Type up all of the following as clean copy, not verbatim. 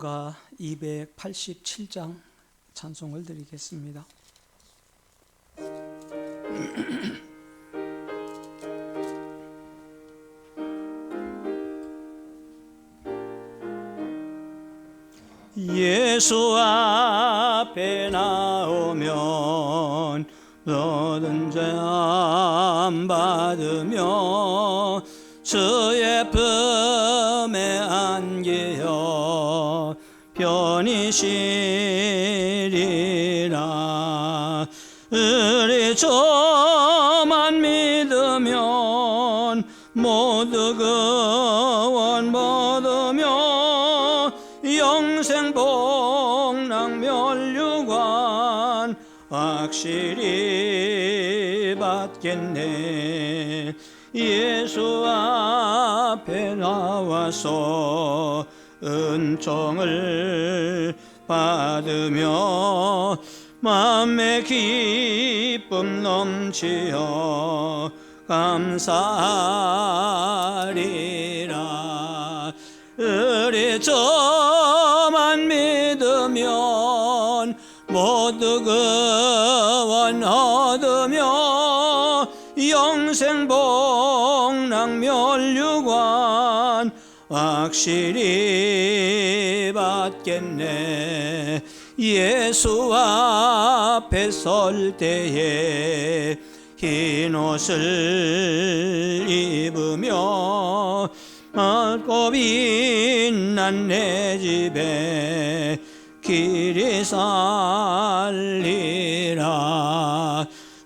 가 287장 찬송을 드리겠습니다. 예수 앞에 나오면 모든 죄안 받으며 주의 품에 안기어 편히 쉬리라. 우리 주만 믿으면 모두 구원 받으며 영생 복락 멸류관 확실히 받겠네. 예수 앞에 나와서 은총을 받으며 마음의 기쁨 넘치어 감사하리라. 우리 저만 믿으면 모두 구원 얻으며 영생 복락 멸류관 확실히 받겠네. 예수 앞에 설 때에 흰 옷을 입으며 맑고 빛난 내 집에 길이 살리라.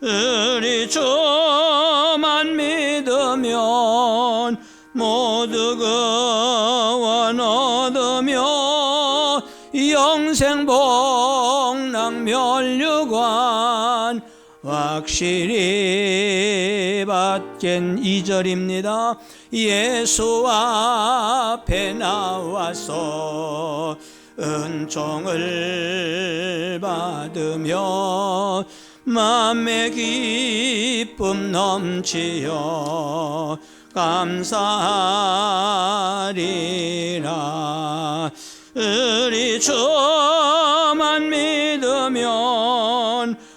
우리 주만 믿으면 모두 구원 얻으며 영생 복락 멸류관 확실히 받겐 2절입니다. 예수 앞에 나와서 은총을 받으며 마음의 기쁨 넘치어 감사하리라. 우리 주만 믿으면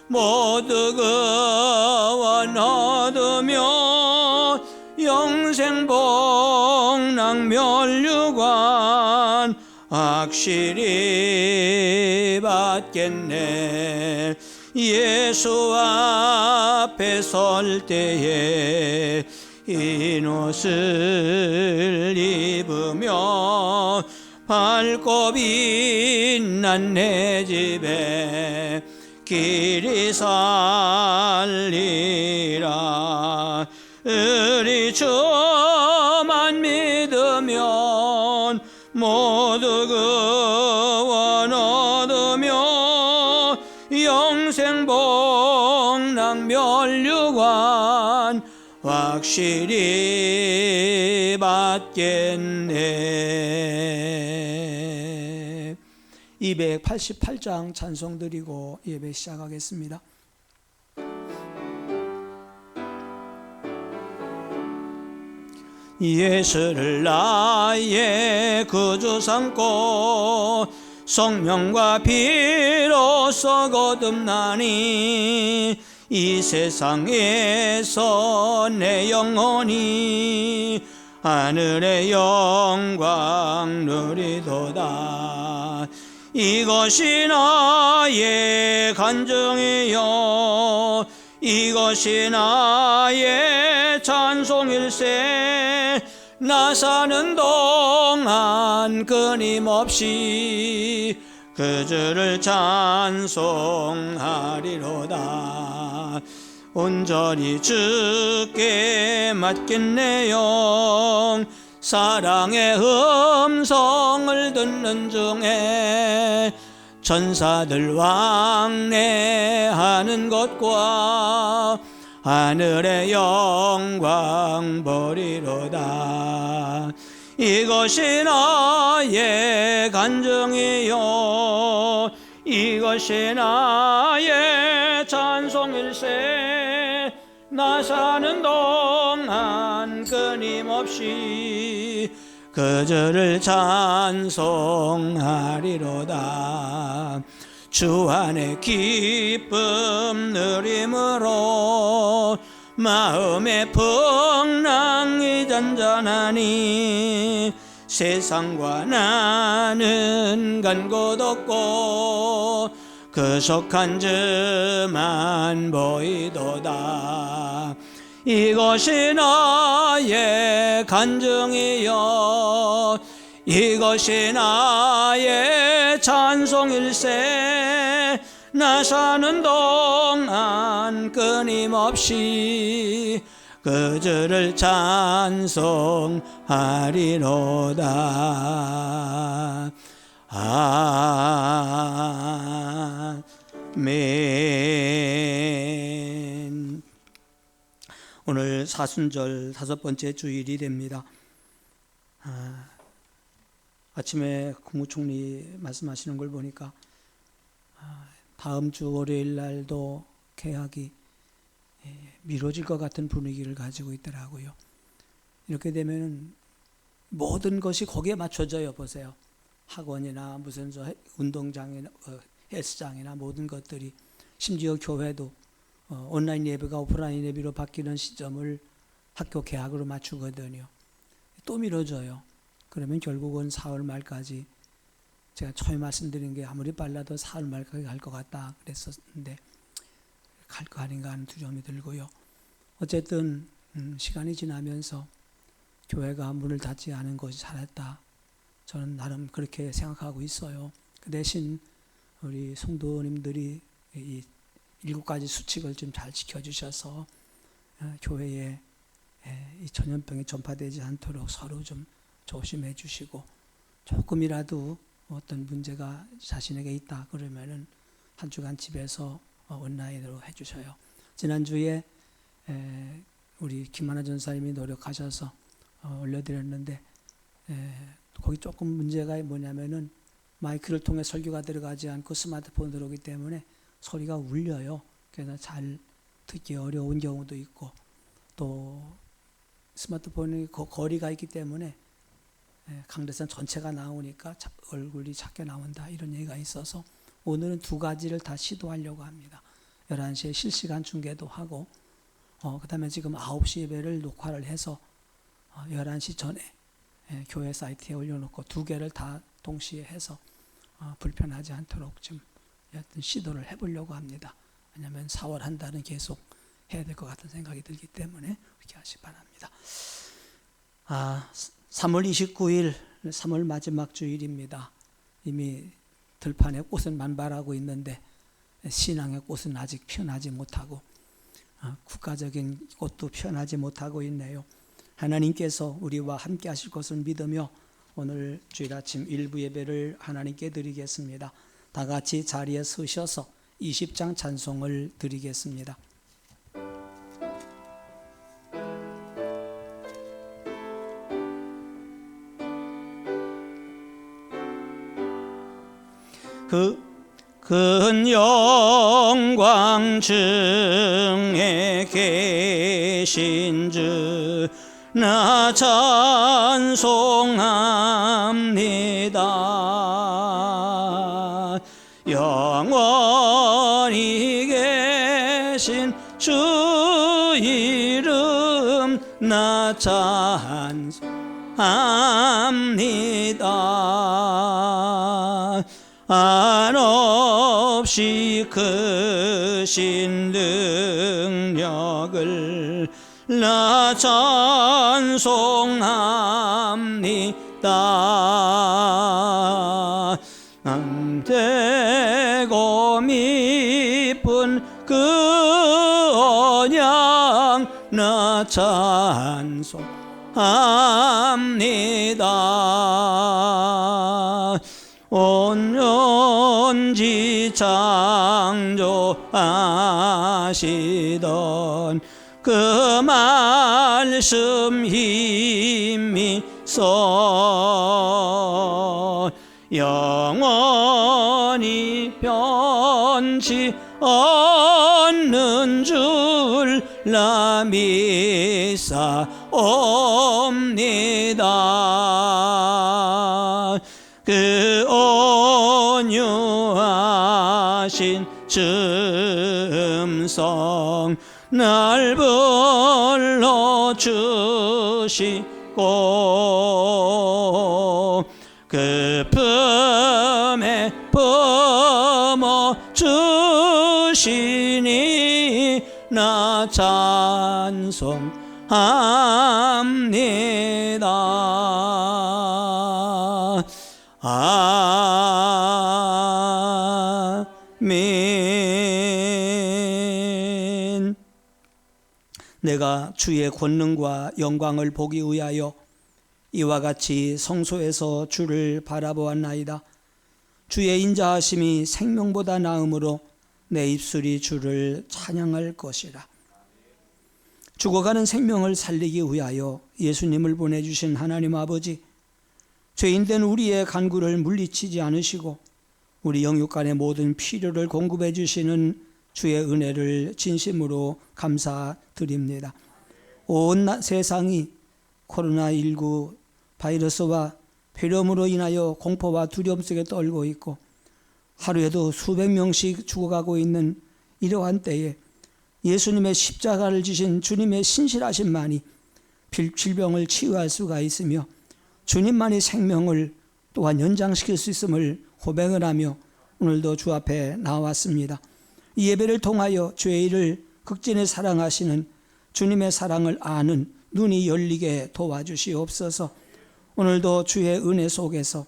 모두 구원 얻으며 영생 복락 멸류관 확실히 받겠네. 예수 앞에 설 때에 흰 옷을 입으며 밝고 빛난 내 집에 길이 살리라. 우리 주만 믿으면 모두 구원 얻으며 영생 복락 멸류관 확실히 받겠네. 288장 찬송 드리고 예배 시작하겠습니다. 예수를 나의 구주 삼고 성령과 피로써 거듭나니 이 세상에서 내 영혼이 하늘의 영광 누리도다. 이것이 나의 간증이요 이것이 나의 찬송일세. 나 사는 동안 끊임없이 그 주를 찬송하리로다. 온전히 주께 맡겼네요. 사랑의 음성을 듣는 중에 천사들 왕래하는 것과 하늘의 영광 보리로다. 이것이 나의 간증이요 이것이 나의 찬송일세. 나 사는 동안 끊임없이 그저를 찬송하리로다. 주 안에 기쁨 누림으로 마음의 풍랑이 잔잔하니 세상과 나는 간 곳 없고 그 속한 즈만 보이도다. 이것이 나의 간증이여 이것이 나의 찬송일세. 나 사는 동안 끊임없이 그저를 찬송하리로다. 아멘. 오늘 사순절 5번째 주일이 됩니다. 아침에 국무총리 말씀하시는 걸 보니까 다음 주 월요일 날도 개학이 미뤄질 것 같은 분위기를 가지고 있더라고요. 이렇게 되면 모든 것이 거기에 맞춰져요. 보세요. 학원이나 무슨 운동장이나 헬스장이나 모든 것들이, 심지어 교회도 온라인 예배가 오프라인 예배로 바뀌는 시점을 학교 개학으로 맞추거든요. 또 미뤄져요. 그러면 결국은 4월 말까지, 제가 처음에 말씀드린 게 아무리 빨라도 4월 말까지 갈 것 같다 그랬었는데 갈 거 아닌가 하는 두려움이 들고요. 어쨌든 시간이 지나면서 교회가 문을 닫지 않은 것이 잘했다, 저는 나름 그렇게 생각하고 있어요. 그 대신 우리 성도님들이 이 7가지 수칙을 좀 잘 지켜주셔서 교회에 이 전염병이 전파되지 않도록 서로 좀 조심해 주시고, 조금이라도 어떤 문제가 자신에게 있다 그러면은 한 주간 집에서 온라인으로 해주셔요. 지난주에 우리 김하나 전사님이 노력하셔서 올려드렸는데 거기 조금 문제가 뭐냐면은 마이크를 통해 설교가 들어가지 않고 스마트폰으로 오기 때문에 소리가 울려요. 그래서 잘 듣기 어려운 경우도 있고, 또 스마트폰이 거리가 있기 때문에 강대상 전체가 나오니까 얼굴이 작게 나온다, 이런 얘기가 있어서 오늘은 2가지를 다 시도하려고 합니다. 11시에 실시간 중계도 하고 그 다음에 지금 9시 예배를 녹화를 해서 11시 전에 교회 사이트에 올려놓고 2개를 다 동시에 해서 불편하지 않도록 좀 여튼 시도를 해보려고 합니다. 왜냐하면 4월 한 달은 계속 해야 될 것 같은 생각이 들기 때문에 그렇게 하시기 바랍니다. 3월 29일 3월 마지막 주일입니다. 이미 들판에 꽃은 만발하고 있는데 신앙의 꽃은 아직 피어나지 못하고 국가적인 꽃도 피어나지 못하고 있네요. 하나님께서 우리와 함께 하실 것을 믿으며 오늘 주일 아침 일부 예배를 하나님께 드리겠습니다. 다 같이 자리에 서셔서 20장 찬송을 드리겠습니다. 큰 영광 중에 계신 주 나 찬송합니다. 영원히 계신 주 이름 나 찬송합니다. 한없이 크신 능력을 나 찬송합니다. 남대고 미쁜 그 언양 나 찬송합니다. 온전지 창조하시던 그 말씀 힘이 써 영원히 변치 않는 줄 나 믿사옵니다. 온유하신 즈음성 날 불러주시고 그 품에 품어 주시니 나 찬송합니다. 아멘. 내가 주의 권능과 영광을 보기 위하여 이와 같이 성소에서 주를 바라보았나이다. 주의 인자하심이 생명보다 나음으로 내 입술이 주를 찬양할 것이라. 죽어가는 생명을 살리기 위하여 예수님을 보내주신 하나님 아버지, 죄인된 우리의 간구를 물리치지 않으시고 우리 영육간의 모든 필요를 공급해 주시는 주의 은혜를 진심으로 감사드립니다. 온 세상이 코로나19 바이러스와 폐렴으로 인하여 공포와 두려움 속에 떨고 있고 하루에도 수백 명씩 죽어가고 있는 이러한 때에 예수님의 십자가를 지신 주님의 신실하심만이 질병을 치유할 수가 있으며 주님만이 생명을 또한 연장시킬 수 있음을 고백을 하며 오늘도 주 앞에 나왔습니다. 이 예배를 통하여 주의 일을 극진히 사랑하시는 주님의 사랑을 아는 눈이 열리게 도와주시옵소서. 오늘도 주의 은혜 속에서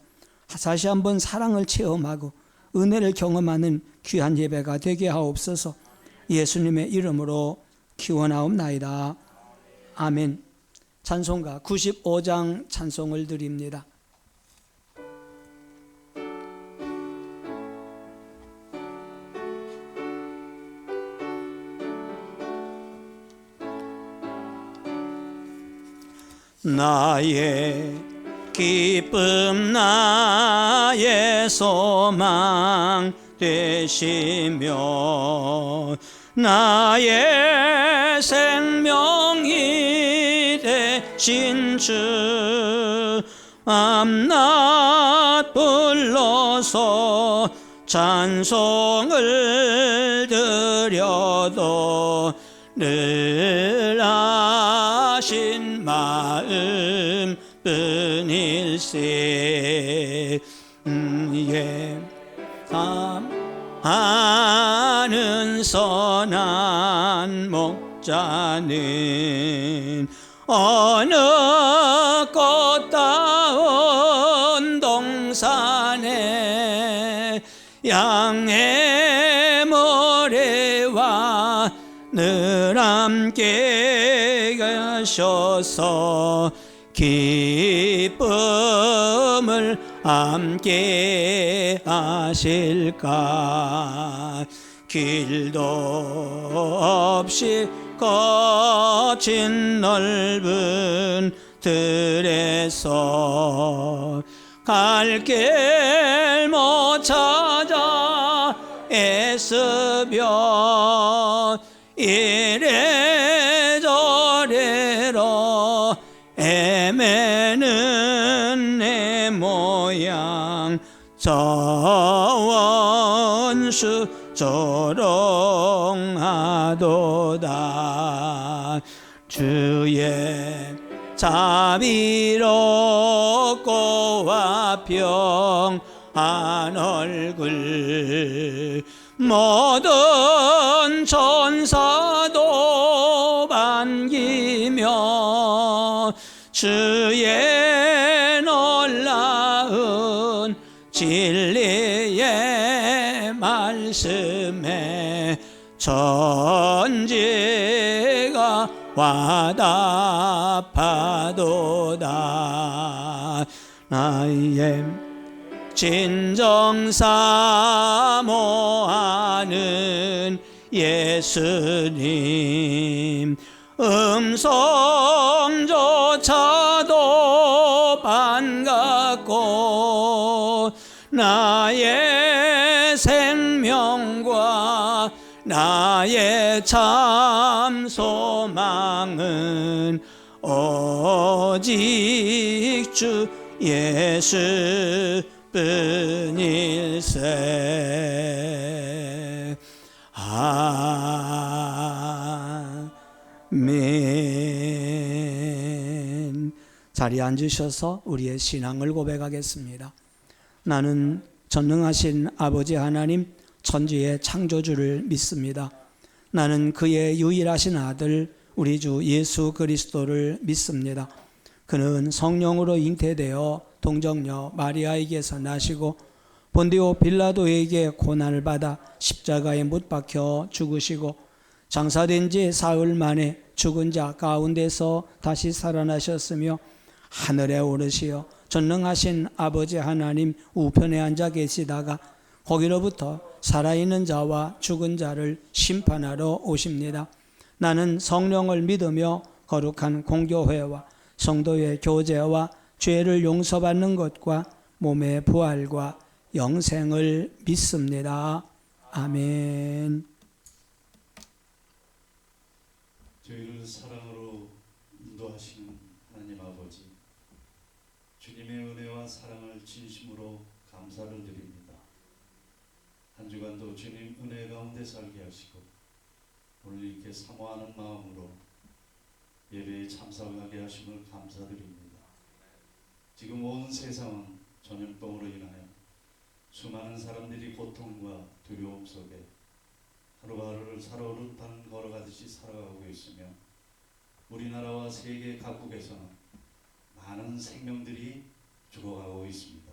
다시 한번 사랑을 체험하고 은혜를 경험하는 귀한 예배가 되게 하옵소서. 예수님의 이름으로 기원하옵나이다. 아멘. 찬송가 95장 찬송을 드립니다. 나의 기쁨 나의 소망 되시며 나의 생명이 되신 주 밤낮 불러서 찬송을 드려도 늘 하신 마음 뿐일세. 하는 선한 목자는 어느 꽃다운 동산에 양의 모래와 늘 함께 가셔서 기쁨을 함께 하실까. 길도 없이 거친 넓은 들에서 갈 길 못 찾아 애쓰며 이래저래로 애매는 내 모양 저 원수 조롱하도다. 주의 자비롭고와 평한 얼굴 모든 천사도 반기며 주의 놀라운 진리의 말씀에 천지가 와답하도다. 나의 진정 사모하는 예수님 음성조차도 반갑고 나의 생명과 나의 참 소망은 오직 주 예수 뿐일세. 일세. 아멘. 자리에 앉으셔서 우리의 신앙을 고백하겠습니다. 나는 전능하신 아버지 하나님 천지의 창조주를 믿습니다. 나는 그의 유일하신 아들 우리 주 예수 그리스도를 믿습니다. 그는 성령으로 잉태되어 동정녀 마리아에게서 나시고 본디오 빌라도에게 고난을 받아 십자가에 못 박혀 죽으시고 장사된 지 사흘 만에 죽은 자 가운데서 다시 살아나셨으며 하늘에 오르시어 전능하신 아버지 하나님 우편에 앉아 계시다가 거기로부터 살아있는 자와 죽은 자를 심판하러 오십니다. 나는 성령을 믿으며 거룩한 공교회와 성도의 교제와 죄를 용서받는 것과 몸의 부활과 영생을 믿습니다. 아멘. 저희를 사랑으로 인도하시는 하나님 아버지, 주님의 은혜와 사랑을 진심으로 감사를 드립니다. 한 주간도 주님 은혜 가운데 살게 하시고 오늘 이렇게 사모하는 마음으로 예배에 참석하게 하심을 감사드립니다. 지금 온 세상은 전염병으로 인하여 수많은 사람들이 고통과 두려움 속에 하루하루를 살얼음판 걸어가듯이 살아가고 있으며 우리나라와 세계 각국에서는 많은 생명들이 죽어가고 있습니다.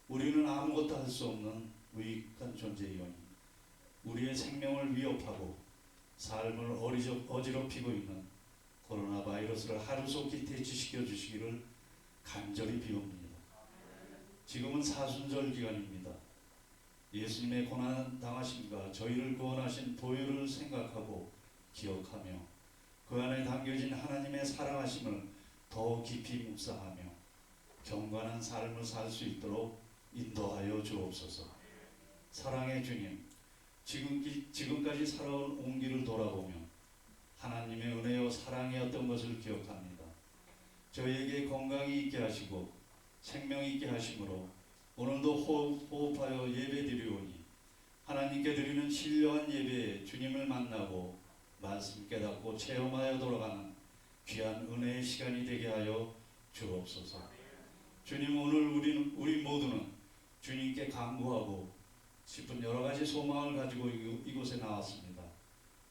우리는 아무것도 할 수 없는 무익한 존재이오니 우리의 생명을 위협하고 삶을 어지럽히고 있는 코로나 바이러스를 하루속히 퇴치시켜 주시기를 간절히 비옵니다. 지금은 사순절 기간입니다. 예수님의 고난 당하심과 저희를 구원하신 보혈을 생각하고 기억하며 그 안에 담겨진 하나님의 사랑하심을 더 깊이 묵상하며 경건한 삶을 살 수 있도록 인도하여 주옵소서. 사랑의 주님, 지금까지 살아온 온기를 돌아보며 하나님의 은혜요 사랑이었던 것을 기억합니다. 저희에게 건강이 있게 하시고 생명이 있게 하심으로 오늘도 호흡하여 예배드리오니 하나님께 드리는 신령한 예배에 주님을 만나고 말씀 깨닫고 체험하여 돌아가는 귀한 은혜의 시간이 되게 하여 주옵소서. 주님, 오늘 우리 모두는 주님께 간구하고 싶은 여러 가지 소망을 가지고 이곳에 나왔습니다.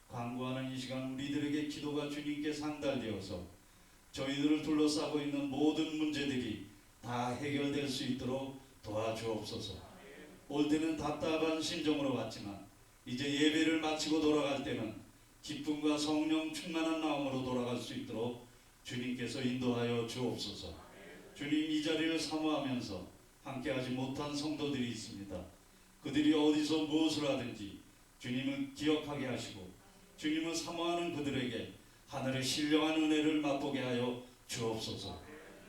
간구하는 이 시간 우리들에게 기도가 주님께 상달되어서 저희들을 둘러싸고 있는 모든 문제들이 다 해결될 수 있도록 도와주옵소서. 올 때는 답답한 심정으로 왔지만 이제 예배를 마치고 돌아갈 때는 기쁨과 성령 충만한 마음으로 돌아갈 수 있도록 주님께서 인도하여 주옵소서. 주님, 이 자리를 사모하면서 함께하지 못한 성도들이 있습니다. 그들이 어디서 무엇을 하든지 주님을 기억하게 하시고 주님을 사모하는 그들에게 하늘의 신령한 은혜를 맛보게 하여 주옵소서.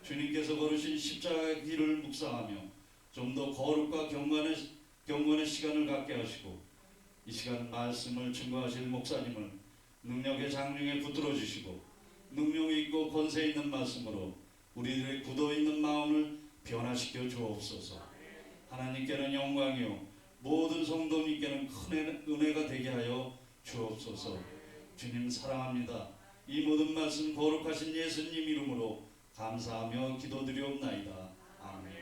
주님께서 걸으신 십자가의 길을 묵상하며 좀 더 거룩과 경건의 시간을 갖게 하시고 이 시간 말씀을 증거하실 목사님을 능력의 장중에 붙들어 주시고 능력 있고 권세 있는 말씀으로 우리들의 굳어 있는 마음을 변화시켜 주옵소서. 하나님께는 영광이요 모든 성도님께는 큰 은혜가 되게 하여 주옵소서. 주님 사랑합니다. 이 모든 말씀 거룩하신 예수님 이름으로 감사하며 기도드리옵나이다. 아멘.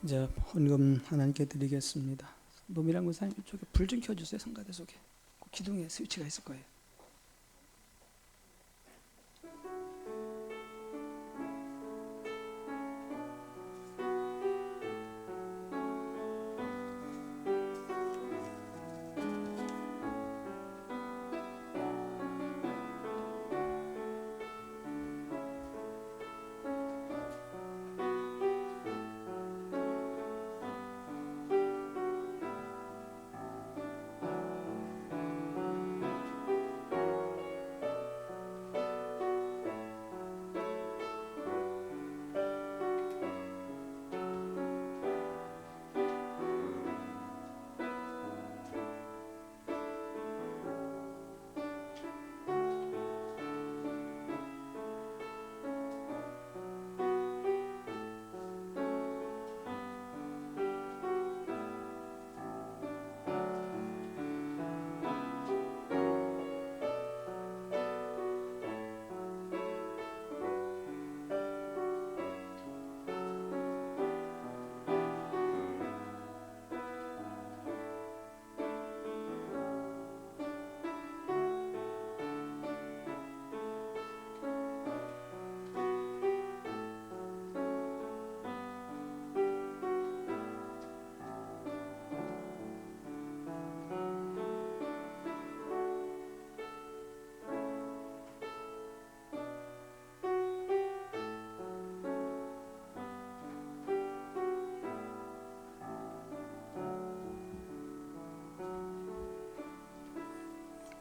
이제 헌금 하나님께 드리겠습니다. 노미란 권사님 이쪽에 불 좀 켜주세요. 성가대 속에 기둥에 스위치가 있을 거예요.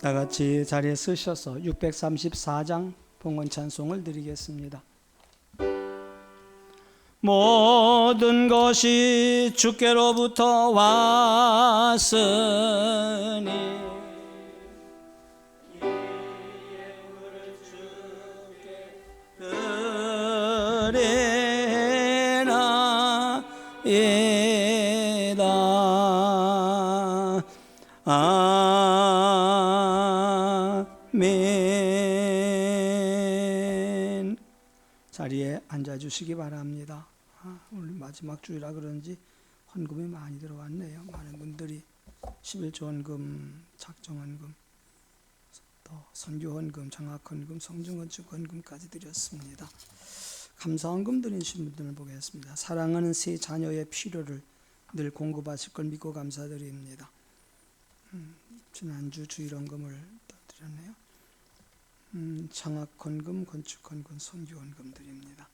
다 같이 자리에 서셔서 634장 봉헌 찬송을 드리겠습니다. 모든 것이 주께로부터 왔으니 이 예물을 주께 드리나이다. 아멘. 자리에 앉아주시기 바랍니다. 오늘 마지막 주일라 그런지 헌금이 많이 들어왔네요. 많은 분들이 11조 헌금, 작정 헌금, 또 선교 헌금, 장학 헌금, 성전 건축 헌금까지 드렸습니다. 감사 헌금 드리신 분들을 보겠습니다. 사랑하는 세 자녀의 필요를 늘 공급하실 걸 믿고 감사드립니다. 지난주 주일 헌금을 또 드렸네요. 장학 헌금, 건축 헌금, 선교 헌금 드립니다.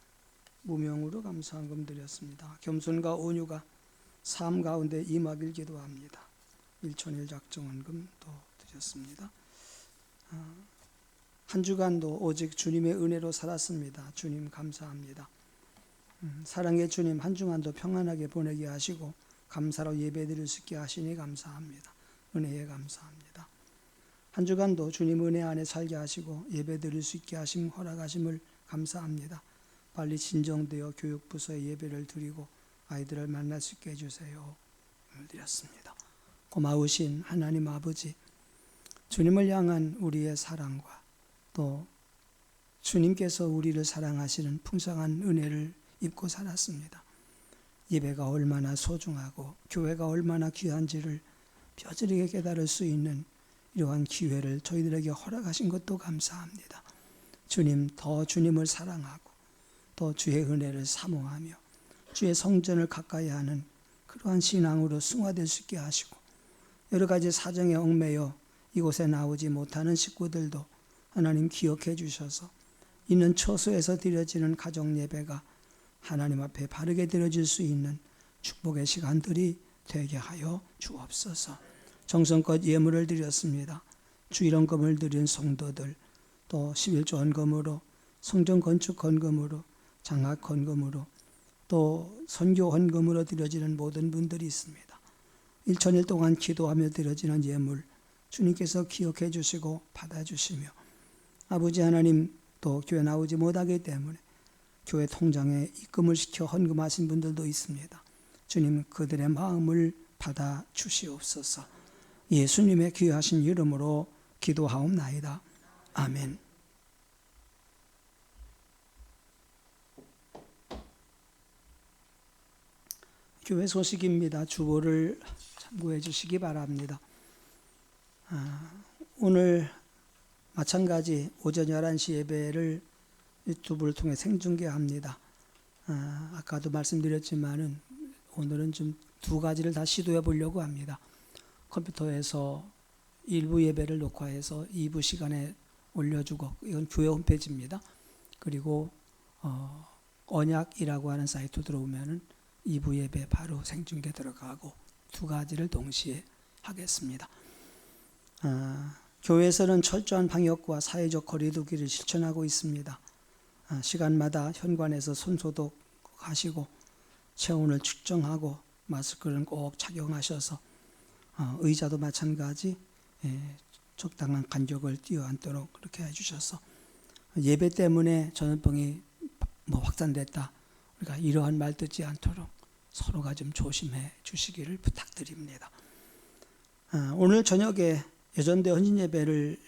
무명으로 감사 헌금 드렸습니다. 겸손과 온유가 삶 가운데 임하길 기도합니다. 1,000일 작정 헌금 또 드렸습니다. 한 주간도 오직 주님의 은혜로 살았습니다. 주님 감사합니다. 사랑의 주님 한 주간도 평안하게 보내게 하시고 감사로 예배드릴 수 있게 하시니 감사합니다. 은혜에 감사합니다. 한 주간도 주님 은혜 안에 살게 하시고 예배드릴 수 있게 하심 허락하심을 감사합니다. 빨리 진정되어 교육부서에 예배를 드리고 아이들을 만날 수 있게 해주세요. 오늘 드렸습니다. 고마우신 하나님 아버지, 주님을 향한 우리의 사랑과 또 주님께서 우리를 사랑하시는 풍성한 은혜를 입고 살았습니다. 예배가 얼마나 소중하고 교회가 얼마나 귀한지를 뼈저리게 깨달을 수 있는 이러한 기회를 저희들에게 허락하신 것도 감사합니다. 주님, 더 주님을 사랑하고 또 주의 은혜를 사모하며 주의 성전을 가까이 하는 그러한 신앙으로 승화될 수 있게 하시고 여러 가지 사정에 얽매여 이곳에 나오지 못하는 식구들도 하나님 기억해 주셔서 있는 처소에서 드려지는 가정 예배가 하나님 앞에 바르게 드려질 수 있는 축복의 시간들이 되게 하여 주옵소서. 정성껏 예물을 드렸습니다. 주일 헌금을 드린 성도들, 또 11조 헌금으로, 성전 건축 헌금으로, 장학 헌금으로, 또 선교 헌금으로 드려지는 모든 분들이 있습니다. 1,000일 동안 기도하며 드려지는 예물 주님께서 기억해 주시고 받아주시며 아버지 하나님, 또 교회 나오지 못하기 때문에 교회 통장에 입금을 시켜 헌금하신 분들도 있습니다. 주님, 그들의 마음을 받아 주시옵소서. 예수님의 귀하신 이름으로 기도하옵나이다. 아멘. 교회 소식입니다. 주보를 참고해 주시기 바랍니다. 오늘 마찬가지 오전 11시 예배를 유튜브를 통해 생중계합니다. 아까도 말씀드렸지만은 오늘은 좀 두 가지를 다 시도해 보려고 합니다. 컴퓨터에서 일부 예배를 녹화해서 2부 시간에 올려주고, 이건 교회 홈페이지입니다. 그리고 언약이라고 하는 사이트 들어오면은 2부 예배 바로 생중계 들어가고 두 가지를 동시에 하겠습니다. 교회에서는 철저한 방역과 사회적 거리 두기를 실천하고 있습니다. 시간마다 현관에서 손소독하시고 체온을 측정하고 마스크는 꼭 착용하셔서 의자도 마찬가지 적당한 간격을 띄어앉도록 그렇게 해주셔서 예배 때문에 전염병이 확산됐다, 우리가 이러한 말 듣지 않도록 서로가 좀 조심해 주시기를 부탁드립니다. 오늘 저녁에 예전대 헌신 예배를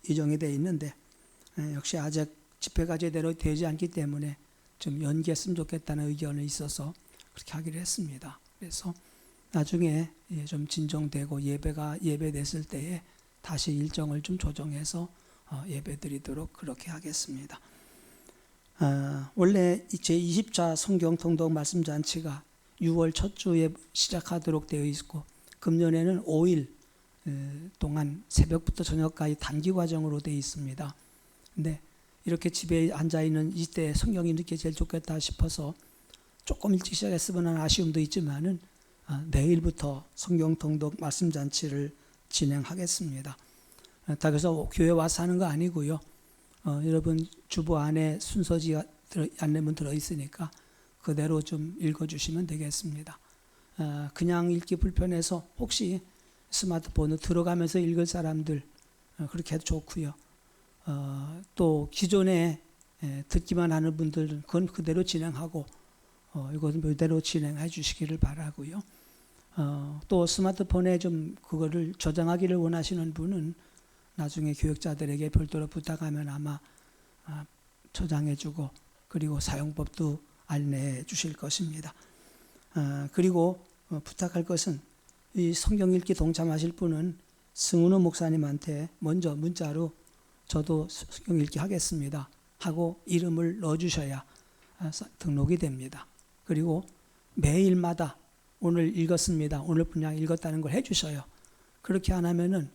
예정이 되어 있는데 역시 아직 집회가 제대로 되지 않기 때문에 좀 연기했으면 좋겠다는 의견이 있어서 그렇게 하기로 했습니다. 그래서 나중에 좀 진정되고 예배가 예배됐을 때에 다시 일정을 좀 조정해서 예배드리도록 그렇게 하겠습니다. 원래 제20차 성경통독 말씀잔치가 6월 첫 주에 시작하도록 되어 있고 금년에는 5일 동안 새벽부터 저녁까지 단기 과정으로 되어 있습니다. 근데 이렇게 집에 앉아있는 이때 성경이 읽기 제일 좋겠다 싶어서 조금 일찍 시작했으면 하는 아쉬움도 있지만은 내일부터 성경통독 말씀잔치를 진행하겠습니다. 다 그래서 교회 와서 하는 거 아니고요. 여러분 주보 안에 순서지가 안내문 들어있으니까 그대로 좀 읽어주시면 되겠습니다. 그냥 읽기 불편해서 혹시 스마트폰으로 들어가면서 읽을 사람들 그렇게 해도 좋고요. 또 기존에 듣기만 하는 분들은 그건 그대로 진행하고 이것은 그대로 진행해 주시기를 바라고요. 또 스마트폰에 좀 그거를 저장하기를 원하시는 분은 나중에 교육자들에게 별도로 부탁하면 아마 저장해주고 그리고 사용법도 안내해 주실 것입니다. 그리고 부탁할 것은 이 성경 읽기 동참하실 분은 승훈우 목사님한테 먼저 문자로 저도 성경 읽기 하겠습니다 하고 이름을 넣어주셔야 등록이 됩니다. 그리고 매일마다 오늘 읽었습니다. 오늘 분량 읽었다는 걸 해주셔요. 그렇게 안 하면은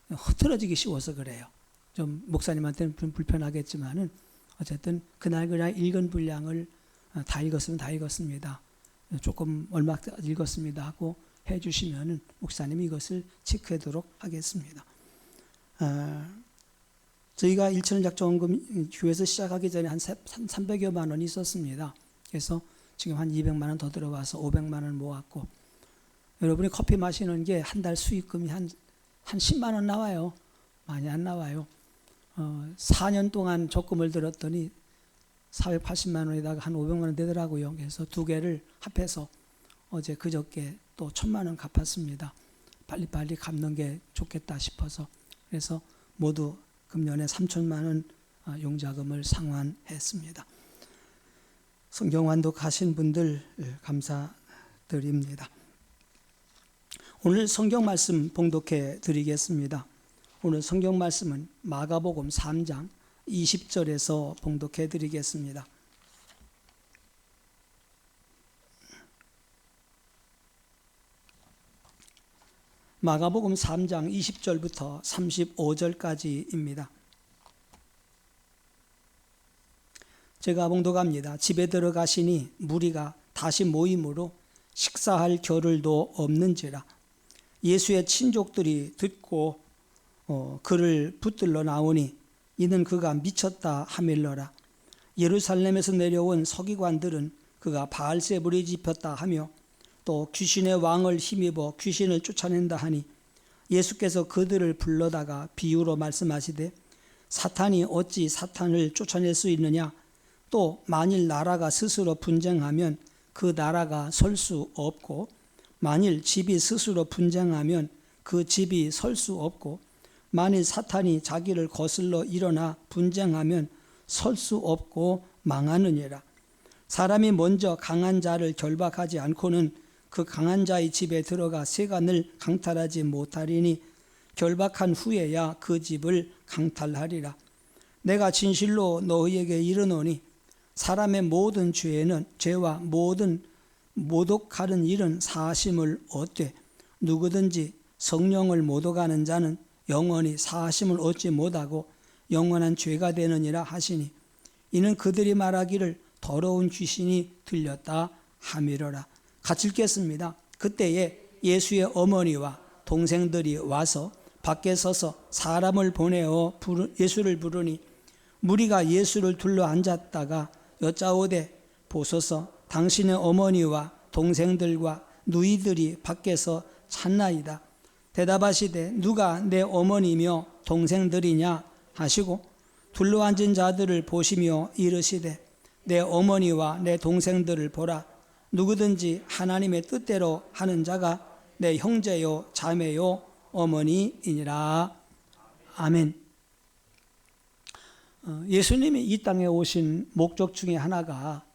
흐트러지기 쉬워서 그래요. 좀 목사님한테는 불편하겠지만은 어쨌든 그날 읽은 분량을 다 읽었으면 다 읽었습니다. 조금 얼마 읽었습니다 하고 해주시면은 목사님이 이것을 체크하도록 하겠습니다. 저희가 1천원 작정금 교회에서 시작하기 전에 한 300여만 원이 있었습니다. 그래서 지금 한 200만 원 더 들어와서 500만 원 모았고 여러분이 커피 마시는 게 한 달 수익금이 한 10만 원 나와요. 많이 안 나와요. 4년 동안 적금을 들었더니 480만 원에다가 한 500만 원 되더라고요. 그래서 두 개를 합해서 어제 그저께 또 1000만 원 갚았습니다. 빨리빨리 갚는 게 좋겠다 싶어서 그래서 모두 금년에 3천만 원 용자금을 상환했습니다. 성경 완독하신 분들 감사드립니다. 오늘 성경 말씀 봉독해 드리겠습니다. 오늘 성경 말씀은 마가복음 3장 20절에서 봉독해 드리겠습니다. 마가복음 3장 20절부터 35절까지입니다. 제가 봉독합니다. 집에 들어가시니 무리가 다시 모임으로 식사할 겨를도 없는지라. 예수의 친족들이 듣고 그를 붙들러 나오니 이는 그가 미쳤다 하밀러라. 예루살렘에서 내려온 서기관들은 그가 바알세불이 집혔다 하며 또 귀신의 왕을 힘입어 귀신을 쫓아낸다 하니 예수께서 그들을 불러다가 비유로 말씀하시되 사탄이 어찌 사탄을 쫓아낼 수 있느냐. 또 만일 나라가 스스로 분쟁하면 그 나라가 설 수 없고 만일 집이 스스로 분쟁하면 그 집이 설 수 없고 만일 사탄이 자기를 거슬러 일어나 분쟁하면 설 수 없고 망하느니라. 사람이 먼저 강한 자를 결박하지 않고는 그 강한 자의 집에 들어가 세간을 강탈하지 못하리니 결박한 후에야 그 집을 강탈하리라. 내가 진실로 너희에게 이르노니 사람의 모든 죄와 모든 모독하는 일은 사하심을 얻되 누구든지 성령을 모독하는 자는 영원히 사하심을 얻지 못하고 영원한 죄가 되느니라 하시니 이는 그들이 말하기를 더러운 귀신이 들렸다 하미러라. 같이 읽겠습니다. 그때에 예수의 어머니와 동생들이 와서 밖에 서서 사람을 보내어 예수를 부르니 무리가 예수를 둘러 앉았다가 여짜오되 보소서 당신의 어머니와 동생들과 누이들이 밖에서 찾나이다. 대답하시되 누가 내 어머니며 동생들이냐 하시고 둘러앉은 자들을 보시며 이르시되 내 어머니와 내 동생들을 보라. 누구든지 하나님의 뜻대로 하는 자가 내 형제요 자매요 어머니이니라. 아멘. 예수님이 이 땅에 오신 목적 중에 하나가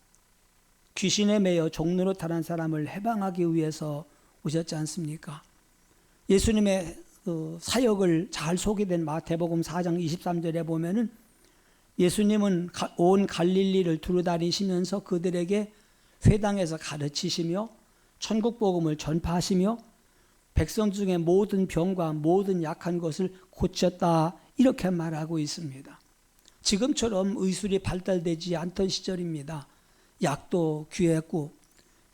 귀신에 매여 종로로 탈한 사람을 해방하기 위해서 오셨지 않습니까? 예수님의 사역을 잘 소개된 마태복음 4장 23절에 보면은 예수님은 온 갈릴리를 두루다니시면서 그들에게 회당에서 가르치시며 천국 복음을 전파하시며 백성 중에 모든 병과 모든 약한 것을 고쳤다 이렇게 말하고 있습니다. 지금처럼 의술이 발달되지 않던 시절입니다. 약도 귀했고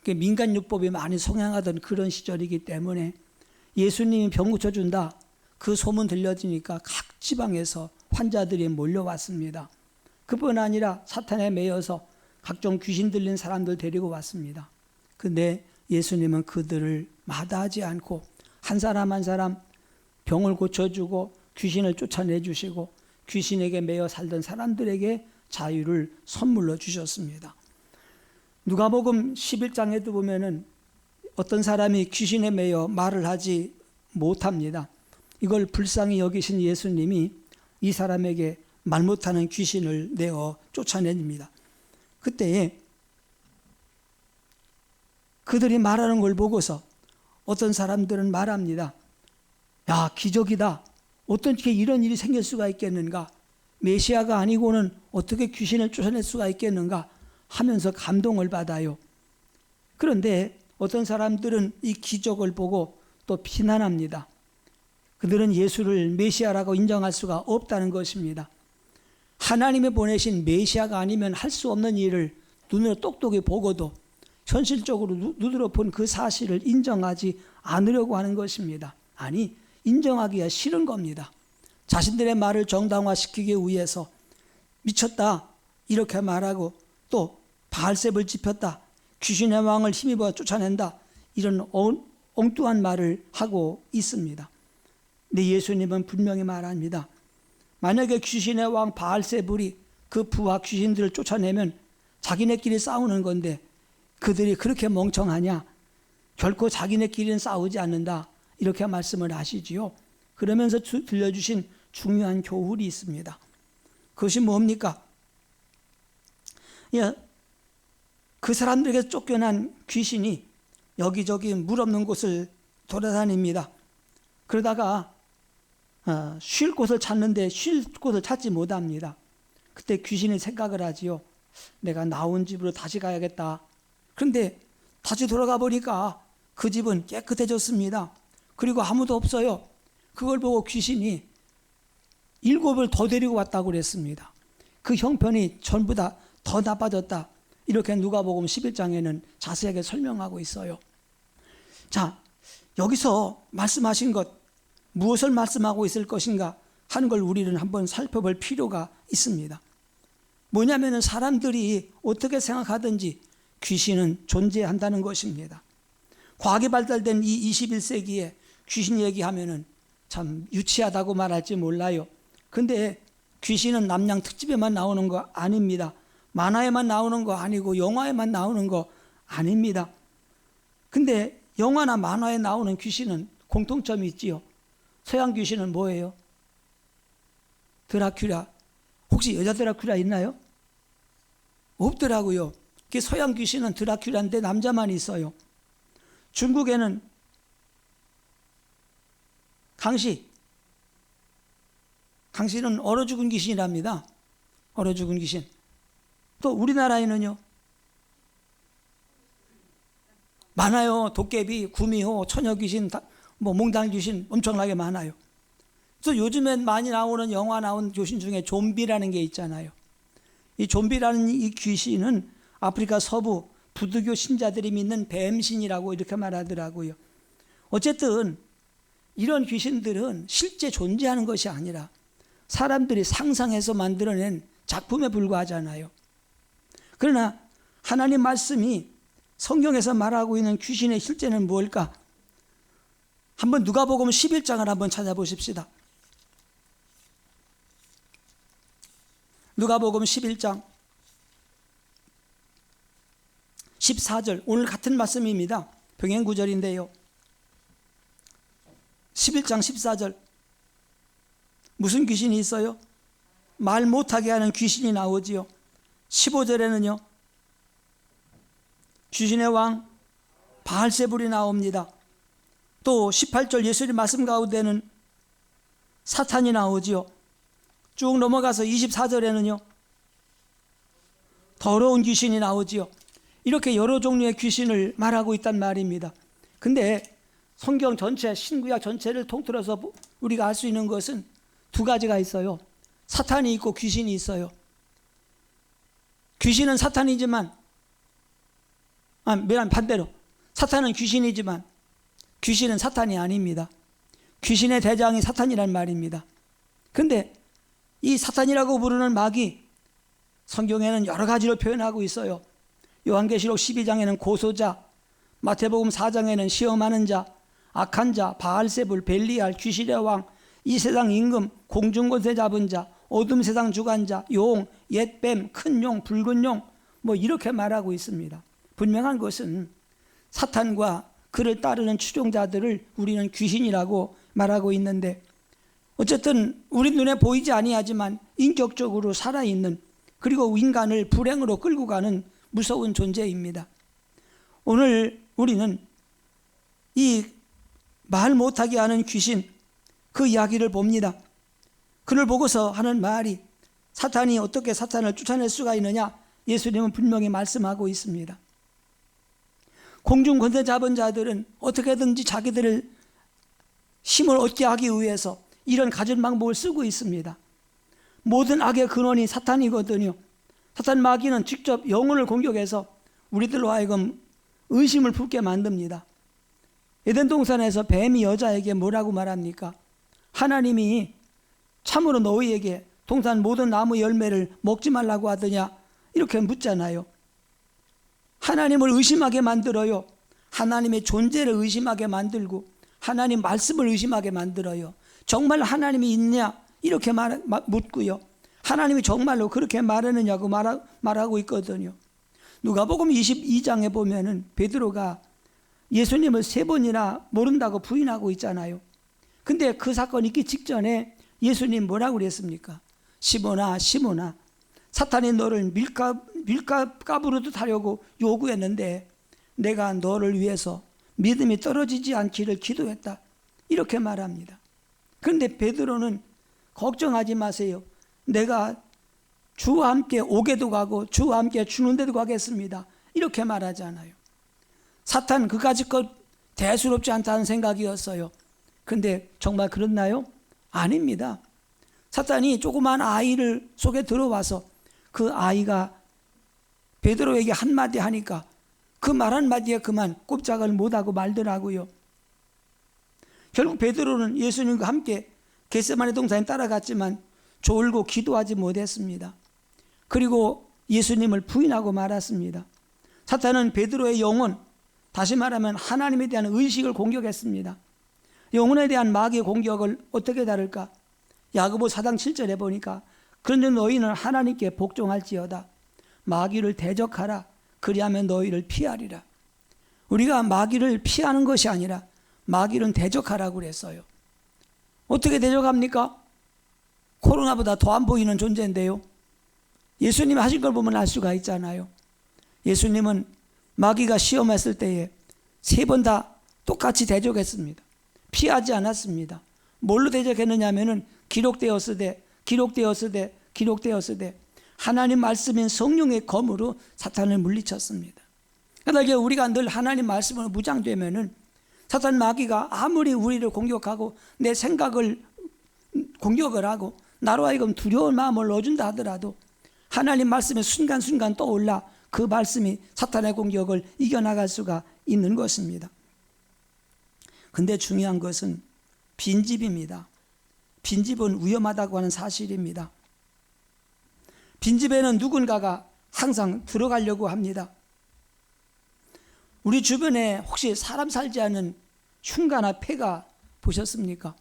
민간요법이 많이 성행하던 그런 시절이기 때문에 예수님이 병 고쳐준다. 그 소문 들려지니까 각 지방에서 환자들이 몰려왔습니다. 그뿐 아니라 사탄에 매여서 각종 귀신 들린 사람들 데리고 왔습니다. 근데 예수님은 그들을 마다하지 않고 한 사람 한 사람 병을 고쳐주고 귀신을 쫓아내주시고 귀신에게 매여 살던 사람들에게 자유를 선물로 주셨습니다. 누가복음 11장에도 보면은 어떤 사람이 귀신에 매여 말을 하지 못합니다. 이걸 불쌍히 여기신 예수님이 이 사람에게 말 못하는 귀신을 내어 쫓아냅니다. 그때 그들이 말하는 걸 보고서 어떤 사람들은 말합니다. 야, 기적이다. 어떻게 이런 일이 생길 수가 있겠는가? 메시아가 아니고는 어떻게 귀신을 쫓아낼 수가 있겠는가? 하면서 감동을 받아요. 그런데 어떤 사람들은 이 기적을 보고 또 비난합니다. 그들은 예수를 메시아라고 인정할 수가 없다는 것입니다. 하나님이 보내신 메시아가 아니면 할 수 없는 일을 눈으로 똑똑히 보고도 현실적으로 눈으로 본 그 사실을 인정하지 않으려고 하는 것입니다. 아니, 인정하기가 싫은 겁니다. 자신들의 말을 정당화시키기 위해서 미쳤다 이렇게 말하고 또 바알셉을 짚었다, 귀신의 왕을 힘입어 쫓아낸다, 이런 엉뚱한 말을 하고 있습니다. 근데 예수님은 분명히 말합니다. 만약에 귀신의 왕 바알세불이 그 부하 귀신들을 쫓아내면 자기네끼리 싸우는 건데 그들이 그렇게 멍청하냐? 결코 자기네끼리는 싸우지 않는다. 이렇게 말씀을 하시지요. 그러면서 들려주신 중요한 교훈이 있습니다. 그것이 뭡니까? 그 사람들에게 쫓겨난 귀신이 여기저기 물 없는 곳을 돌아다닙니다. 그러다가 쉴 곳을 찾는데 쉴 곳을 찾지 못합니다. 그때 귀신이 생각을 하지요. 내가 나온 집으로 다시 가야겠다. 그런데 다시 돌아가 보니까 그 집은 깨끗해졌습니다. 그리고 아무도 없어요. 그걸 보고 귀신이 7을 더 데리고 왔다고 그랬습니다. 그 형편이 전부 다 더 나빠졌다. 이렇게 누가복음 11장에는 자세하게 설명하고 있어요. 자, 여기서 말씀하신 것, 무엇을 말씀하고 있을 것인가 하는 걸 우리는 한번 살펴볼 필요가 있습니다. 뭐냐면은 사람들이 어떻게 생각하든지 귀신은 존재한다는 것입니다. 과학이 발달된 이 21세기에 귀신 얘기하면은 참 유치하다고 말할지 몰라요. 근데 귀신은 남양 특집에만 나오는 거 아닙니다. 만화에만 나오는 거 아니고 영화에만 나오는 거 아닙니다. 근데 영화나 만화에 나오는 귀신은 공통점이 있지요. 서양 귀신은 뭐예요? 드라큘라. 혹시 여자 드라큘라 있나요? 없더라고요. 서양 귀신은 드라큘라인데 남자만 있어요. 중국에는 강시는 얼어 죽은 귀신이랍니다. 얼어 죽은 귀신. 또 우리나라에는요, 많아요. 도깨비, 구미호, 처녀귀신, 몽당귀신 엄청나게 많아요. 그래서 요즘엔 많이 나오는 영화 나온 귀신 중에 좀비라는 게 있잖아요. 이 좀비라는 이 귀신은 아프리카 서부 부두교 신자들이 믿는 뱀신이라고 이렇게 말하더라고요. 어쨌든 이런 귀신들은 실제 존재하는 것이 아니라 사람들이 상상해서 만들어낸 작품에 불과하잖아요. 그러나 하나님 말씀이 성경에서 말하고 있는 귀신의 실제는 무엇일까? 한번 누가복음 11장을 한번 찾아보십시다. 누가복음 11장 14절, 오늘 같은 말씀입니다. 병행 구절인데요. 11장 14절, 무슨 귀신이 있어요? 말 못하게 하는 귀신이 나오지요. 15절에는요, 귀신의 왕 바알세불이 나옵니다. 또 18절 예수님 말씀 가운데는 사탄이 나오지요. 쭉 넘어가서 24절에는요, 더러운 귀신이 나오지요. 이렇게 여러 종류의 귀신을 말하고 있단 말입니다. 근데 성경 전체, 신구약 전체를 통틀어서 우리가 알 수 있는 것은 두 가지가 있어요. 사탄이 있고 귀신이 있어요. 귀신은 사탄이지만, 반대로 사탄은 귀신이지만 귀신은 사탄이 아닙니다. 귀신의 대장이 사탄이란 말입니다. 근데 이 사탄이라고 부르는 마귀, 성경에는 여러 가지로 표현하고 있어요. 요한계시록 12장에는 고소자, 마태복음 4장에는 시험하는 자, 악한 자, 바알세불, 벨리알, 귀신의 왕, 이 세상 임금, 공중권세 잡은 자, 어둠 세상 주관자, 용, 옛뱀, 큰 용, 붉은 용, 뭐 이렇게 말하고 있습니다. 분명한 것은 사탄과 그를 따르는 추종자들을 우리는 귀신이라고 말하고 있는데, 어쨌든 우리 눈에 보이지 아니하지만 인격적으로 살아있는, 그리고 인간을 불행으로 끌고 가는 무서운 존재입니다. 오늘 우리는 이 말 못하게 하는 귀신, 그 이야기를 봅니다. 그를 보고서 하는 말이, 사탄이 어떻게 사탄을 쫓아낼 수가 있느냐? 예수님은 분명히 말씀하고 있습니다. 공중 권세 잡은 자들은 어떻게든지 자기들을 힘을 얻게 하기 위해서 이런 가진 방법을 쓰고 있습니다. 모든 악의 근원이 사탄이거든요. 사탄 마귀는 직접 영혼을 공격해서 우리들로 하여금 의심을 품게 만듭니다. 에덴 동산에서 뱀이 여자에게 뭐라고 말합니까? 하나님이 참으로 너희에게 동산 모든 나무 열매를 먹지 말라고 하더냐? 이렇게 묻잖아요. 하나님을 의심하게 만들어요. 하나님의 존재를 의심하게 만들고 하나님 말씀을 의심하게 만들어요. 정말 하나님이 있냐? 이렇게 묻고요. 하나님이 정말로 그렇게 말하느냐고 말하고 있거든요. 누가복음 22장에 보면은 베드로가 예수님을 3번이나 모른다고 부인하고 있잖아요. 근데 그 사건이 있기 직전에 예수님 뭐라고 그랬습니까? 시몬아, 시몬아, 사탄이 너를 밀가부르듯 하려고 요구했는데 내가 너를 위해서 믿음이 떨어지지 않기를 기도했다. 이렇게 말합니다. 그런데 베드로는 걱정하지 마세요. 내가 주와 함께 오게도 가고 주와 함께 죽는 데도 가겠습니다. 이렇게 말하잖아요. 사탄 그까짓 것 대수롭지 않다는 생각이었어요. 근데 정말 그렇나요? 아닙니다. 사탄이 조그만 아이를 속에 들어와서 그 아이가 베드로에게 한마디 하니까 그 말 한마디에 그만 꼼짝을 못하고 말더라고요. 결국 베드로는 예수님과 함께 겟세마네 동산에 따라갔지만 졸고 기도하지 못했습니다. 그리고 예수님을 부인하고 말았습니다. 사탄은 베드로의 영혼, 다시 말하면 하나님에 대한 의식을 공격했습니다. 영혼에 대한 마귀의 공격을 어떻게 다룰까? 야고보 4장 7절에 보니까 그런데 너희는 하나님께 복종할지어다. 마귀를 대적하라. 그리하면 너희를 피하리라. 우리가 마귀를 피하는 것이 아니라 마귀는 대적하라고 그랬어요. 어떻게 대적합니까? 코로나보다 더 안 보이는 존재인데요. 예수님이 하신 걸 보면 알 수가 있잖아요. 예수님은 마귀가 시험했을 때에 3번 다 똑같이 대적했습니다. 피하지 않았습니다. 뭘로 대적했느냐 하면은 기록되었으되 하나님 말씀인 성령의 검으로 사탄을 물리쳤습니다. 그러니까 우리가 늘 하나님 말씀으로 무장되면은 사탄 마귀가 아무리 우리를 공격하고 내 생각을 공격을 하고 나로 하여금 두려운 마음을 넣어준다 하더라도 하나님 말씀이 순간순간 떠올라 그 말씀이 사탄의 공격을 이겨나갈 수가 있는 것입니다. 근데 중요한 것은 빈집입니다. 빈집은 위험하다고 하는 사실입니다. 빈집에는 누군가가 항상 들어가려고 합니다. 우리 주변에 혹시 사람 살지 않은 흉가나 폐가 보셨습니까?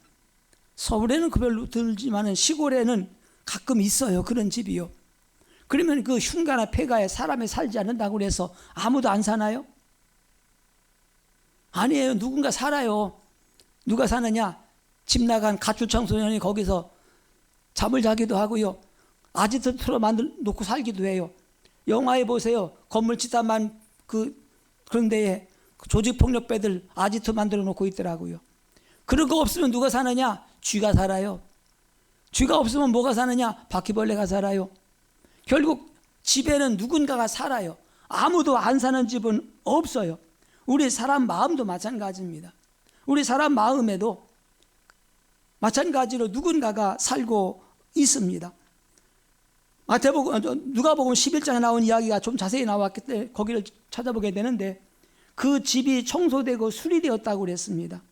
서울에는 그 별로 들지만 시골에는 가끔 있어요. 그런 집이요. 그러면 그 흉가나 폐가에 사람이 살지 않는다고 해서 아무도 안 사나요? 아니에요. 누군가 살아요. 누가 사느냐? 집 나간 가출 청소년이 거기서 잠을 자기도 하고요. 아지트 틀어 놓고 살기도 해요. 영화에 보세요. 건물 짓다만 그런 데에 조직폭력배들 아지트 만들어 놓고 있더라고요. 그런 거 없으면 누가 사느냐? 쥐가 살아요. 쥐가 없으면 뭐가 사느냐? 바퀴벌레가 살아요. 결국 집에는 누군가가 살아요. 아무도 안 사는 집은 없어요. 우리 사람 마음도 마찬가지입니다. 우리 사람 마음에도 마찬가지로 누군가가 살고 있습니다. 누가복음 11장에 나온 이야기가 좀 자세히 나왔기 때문에 거기를 찾아보게 되는데 그 집이 청소되고 수리되었다고 그랬습니다.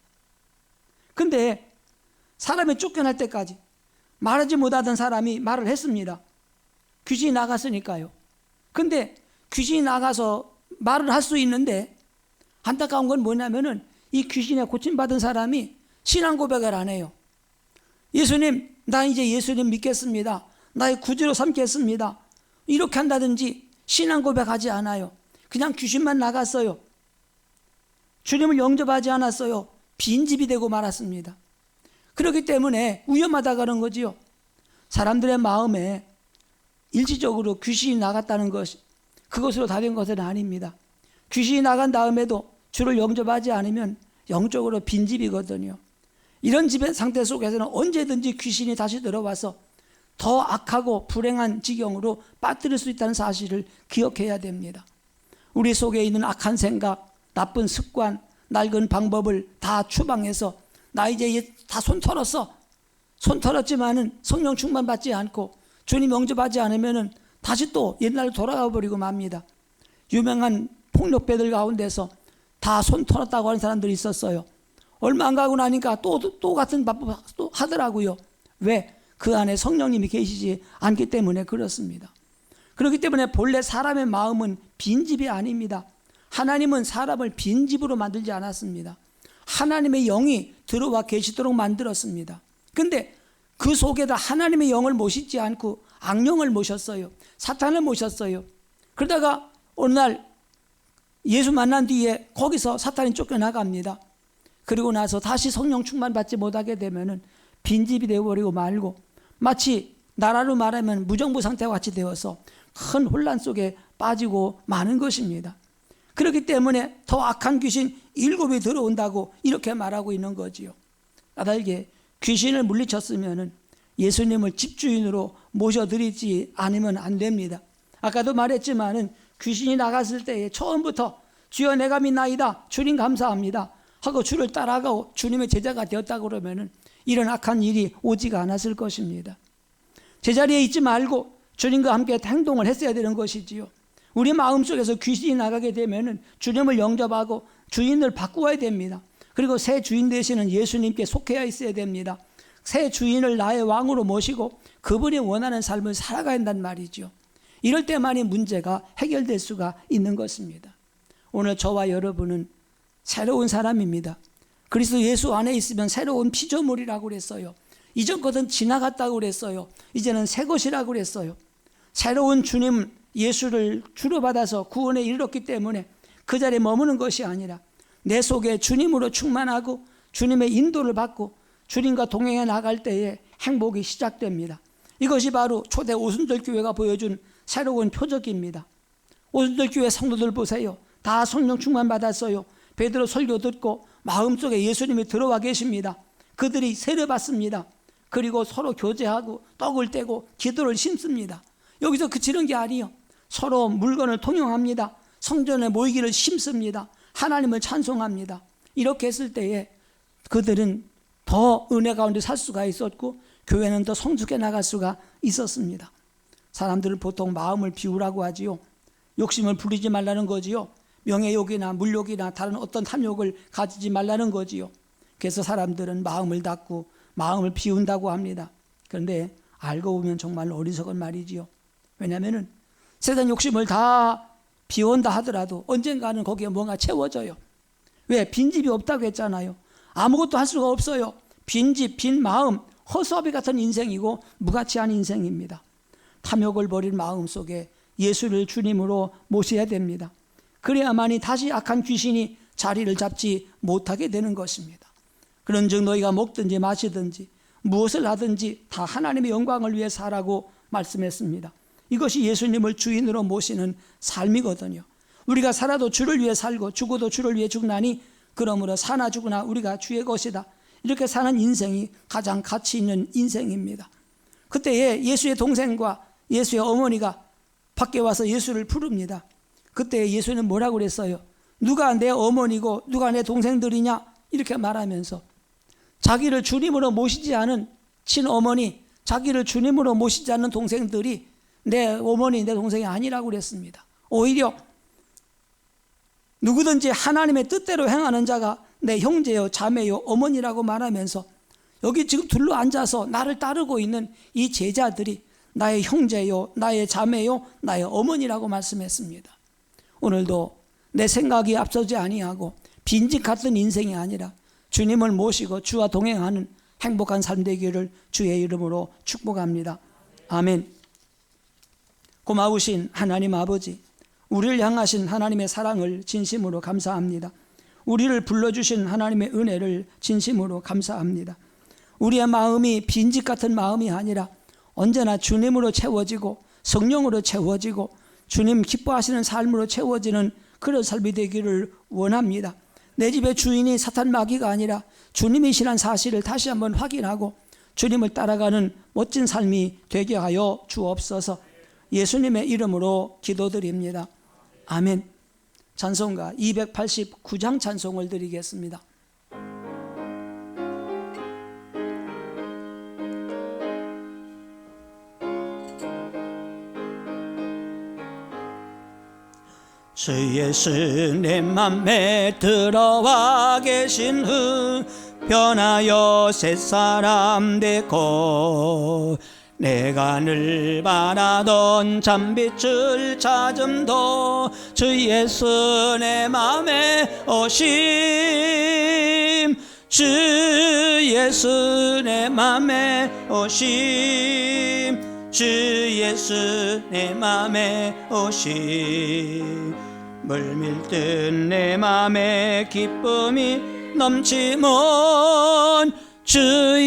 근데 사람이 쫓겨날 때까지 말하지 못하던 사람이 말을 했습니다. 귀신이 나갔으니까요. 근데 귀신이 나가서 말을 할 수 있는데 안타까운 건 뭐냐면은 이 귀신에 고침받은 사람이 신앙 고백을 안 해요. 예수님, 나 이제 예수님 믿겠습니다. 나의 구주로 삼겠습니다. 이렇게 한다든지 신앙 고백하지 않아요. 그냥 귀신만 나갔어요. 주님을 영접하지 않았어요. 빈집이 되고 말았습니다. 그렇기 때문에 위험하다 그런 거지요. 사람들의 마음에 일시적으로 귀신이 나갔다는 것이 그것으로 다 된 것은 아닙니다. 귀신이 나간 다음에도 주를 영접하지 않으면 영적으로 빈집이거든요. 이런 집의 상태 속에서는 언제든지 귀신이 다시 들어와서 더 악하고 불행한 지경으로 빠뜨릴 수 있다는 사실을 기억해야 됩니다. 우리 속에 있는 악한 생각, 나쁜 습관, 낡은 방법을 다 추방해서 나 이제 다 손 털었어. 손 털었지만은 성령 충만 받지 않고 주님 영접하지 않으면은 다시 또 옛날로 돌아가 버리고 맙니다. 유명한 폭력배들 가운데서 다 손 털었다고 하는 사람들이 있었어요. 얼마 안 가고 나니까 또 같은 방법 또 하더라고요. 왜? 그 안에 성령님이 계시지 않기 때문에 그렇습니다. 그렇기 때문에 본래 사람의 마음은 빈집이 아닙니다. 하나님은 사람을 빈집으로 만들지 않았습니다. 하나님의 영이 들어와 계시도록 만들었습니다. 근데 그 속에다 하나님의 영을 모시지 않고 악령을 모셨어요. 사탄을 모셨어요. 그러다가 어느 날 예수 만난 뒤에 거기서 사탄이 쫓겨나갑니다. 그리고 나서 다시 성령 충만 받지 못하게 되면은 빈집이 되어버리고 말고 마치 나라로 말하면 무정부 상태와 같이 되어서 큰 혼란 속에 빠지고 마는 것입니다. 그렇기 때문에 더 악한 귀신 7이 들어온다고 이렇게 말하고 있는 거지요. 까닭에 귀신을 물리쳤으면 예수님을 집주인으로 모셔드리지 않으면 안 됩니다. 아까도 말했지만은 귀신이 나갔을 때에 처음부터 주여 내가 믿나이다, 주님 감사합니다 하고 주를 따라가고 주님의 제자가 되었다고 그러면은 이런 악한 일이 오지가 않았을 것입니다. 제자리에 있지 말고 주님과 함께 행동을 했어야 되는 것이지요. 우리 마음속에서 귀신이 나가게 되면은 주님을 영접하고 주인을 바꾸어야 됩니다. 그리고 새 주인 되시는 예수님께 속해야 있어야 됩니다. 새 주인을 나의 왕으로 모시고 그분이 원하는 삶을 살아가야 한단 말이죠. 이럴 때만이 문제가 해결될 수가 있는 것입니다. 오늘 저와 여러분은 새로운 사람입니다. 그리스도 예수 안에 있으면 새로운 피조물이라고 그랬어요. 이전 것은 지나갔다고 그랬어요. 이제는 새 것이라고 그랬어요. 새로운 주님 예수를 주로 받아서 구원에 이르렀기 때문에 그 자리에 머무는 것이 아니라 내 속에 주님으로 충만하고 주님의 인도를 받고 주님과 동행해 나갈 때에 행복이 시작됩니다. 이것이 바로 초대 오순절 교회가 보여준 새로운 표적입니다. 오순절 교회 성도들 보세요. 다 성령 충만 받았어요. 베드로 설교 듣고 마음속에 예수님이 들어와 계십니다. 그들이 세례 받습니다. 그리고 서로 교제하고 떡을 떼고 기도를 심습니다. 여기서 그치는 게 아니에요. 서로 물건을 통용합니다. 성전에 모이기를 심습니다. 하나님을 찬송합니다. 이렇게 했을 때에 그들은 더 은혜 가운데 살 수가 있었고 교회는 더 성숙해 나갈 수가 있었습니다. 사람들은 보통 마음을 비우라고 하지요. 욕심을 부리지 말라는 거지요. 명예욕이나 물욕이나 다른 어떤 탐욕을 가지지 말라는 거지요. 그래서 사람들은 마음을 닫고 마음을 비운다고 합니다. 그런데 알고 보면 정말 어리석은 말이지요. 왜냐하면 세상 욕심을 다 비운다 하더라도 언젠가는 거기에 뭔가 채워져요. 왜? 빈집이 없다고 했잖아요. 아무것도 할 수가 없어요. 빈집, 빈 마음, 허수아비 같은 인생이고 무가치한 인생입니다. 탐욕을 버린 마음 속에 예수를 주님으로 모셔야 됩니다. 그래야만이 다시 악한 귀신이 자리를 잡지 못하게 되는 것입니다. 그런즉 너희가 먹든지 마시든지 무엇을 하든지 다 하나님의 영광을 위해 살라고 말씀했습니다. 이것이 예수님을 주인으로 모시는 삶이거든요. 우리가 살아도 주를 위해 살고 죽어도 주를 위해 죽나니 그러므로 사나 죽으나 우리가 주의 것이다. 이렇게 사는 인생이 가장 가치 있는 인생입니다. 그때에 예수의 동생과 예수의 어머니가 밖에 와서 예수를 부릅니다. 그때 예수는 뭐라고 그랬어요? 누가 내 어머니고 누가 내 동생들이냐? 이렇게 말하면서 자기를 주님으로 모시지 않은 친어머니, 자기를 주님으로 모시지 않는 동생들이 내 어머니, 내 동생이 아니라고 그랬습니다. 오히려 누구든지 하나님의 뜻대로 행하는 자가 내 형제요, 자매요, 어머니라고 말하면서 여기 지금 둘러 앉아서 나를 따르고 있는 이 제자들이 나의 형제요, 나의 자매요, 나의 어머니라고 말씀했습니다. 오늘도 내 생각이 앞서지 아니하고 빈집 같은 인생이 아니라 주님을 모시고 주와 동행하는 행복한 삶 되기를 주의 이름으로 축복합니다. 아멘. 고마우신 하나님 아버지, 우리를 향하신 하나님의 사랑을 진심으로 감사합니다. 우리를 불러주신 하나님의 은혜를 진심으로 감사합니다. 우리의 마음이 빈집 같은 마음이 아니라 언제나 주님으로 채워지고 성령으로 채워지고 주님 기뻐하시는 삶으로 채워지는 그런 삶이 되기를 원합니다. 내 집의 주인이 사탄 마귀가 아니라 주님이시라는 사실을 다시 한번 확인하고 주님을 따라가는 멋진 삶이 되게 하여 주옵소서. 예수님의 이름으로 기도드립니다. 아멘. 찬송가 289장 찬송을 드리겠습니다. 주 예수 내 맘에 들어와 계신 후 변하여 새사람 되고 내가 늘 바라던 참빛을 찾음도 주 예수 내 맘에 오심 주 예수 내 맘에 오심 주 예수 내 맘에 오심 물밀듯 내 맘에 기쁨이 넘치면 주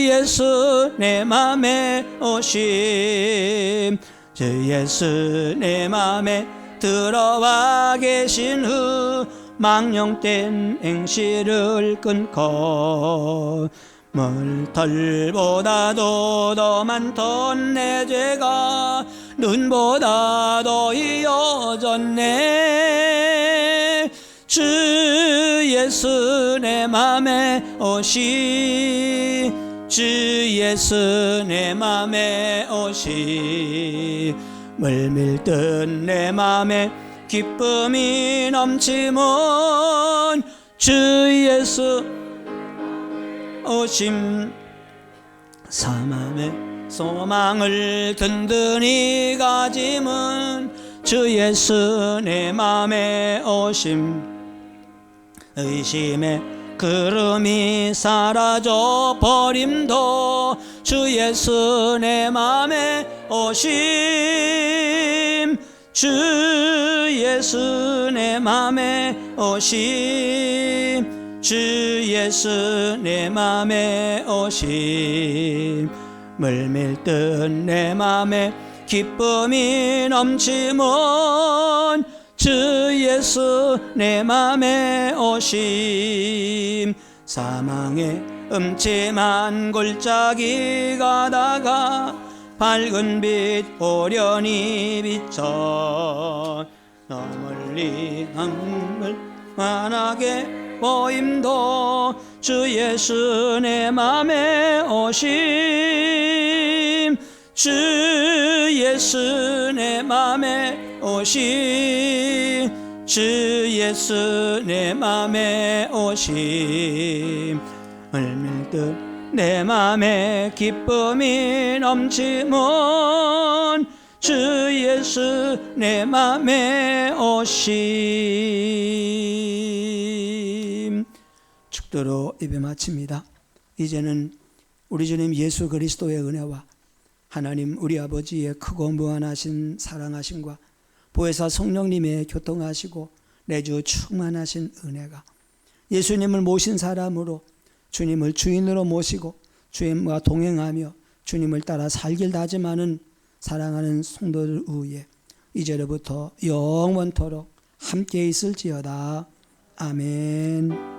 예수 내 맘에 오심 주 예수 내 맘에 들어와 계신 후 망령된 행실을 끊고 물털보다도 더 많던 내 죄가 눈보다도 이어졌네 주 예수 내 맘에 오시 주 예수 내 맘에 오시 물밀듯 내 맘에 기쁨이 넘치면 주 예수 오심 사망의 소망을 든든히 가짐은 주 예수 내 맘에 오심 의심의 구름이 사라져 버림도 주 예수 내 맘에 오심 주 예수 내 맘에 오심 주 예수 내 맘에 오심 물밀듯 내 맘에 기쁨이 넘치면 주 예수 내 맘에 오심 사망의 음침한 골짜기 가다가 밝은 빛 오련히 비쳐 너 멀리 하늘 환하게 보임도 주 예수 내 맘에 오심 주 예수 내 맘에 오심 주 예수 내 맘에 오심 물밀듯 내 맘에 기쁨이 넘치면 주 예수 내 맘에 오심 축도로 예배 마칩니다. 이제는 우리 주님 예수 그리스도의 은혜와 하나님 우리 아버지의 크고 무한하신 사랑하심과 보혜사 성령님의 교통하시고 내주 충만하신 은혜가 예수님을 모신 사람으로 주님을 주인으로 모시고 주님과 동행하며 주님을 따라 살길 다짐하는 사랑하는 성도들 위에 이제로부터 영원토록 함께 있을지어다. 아멘.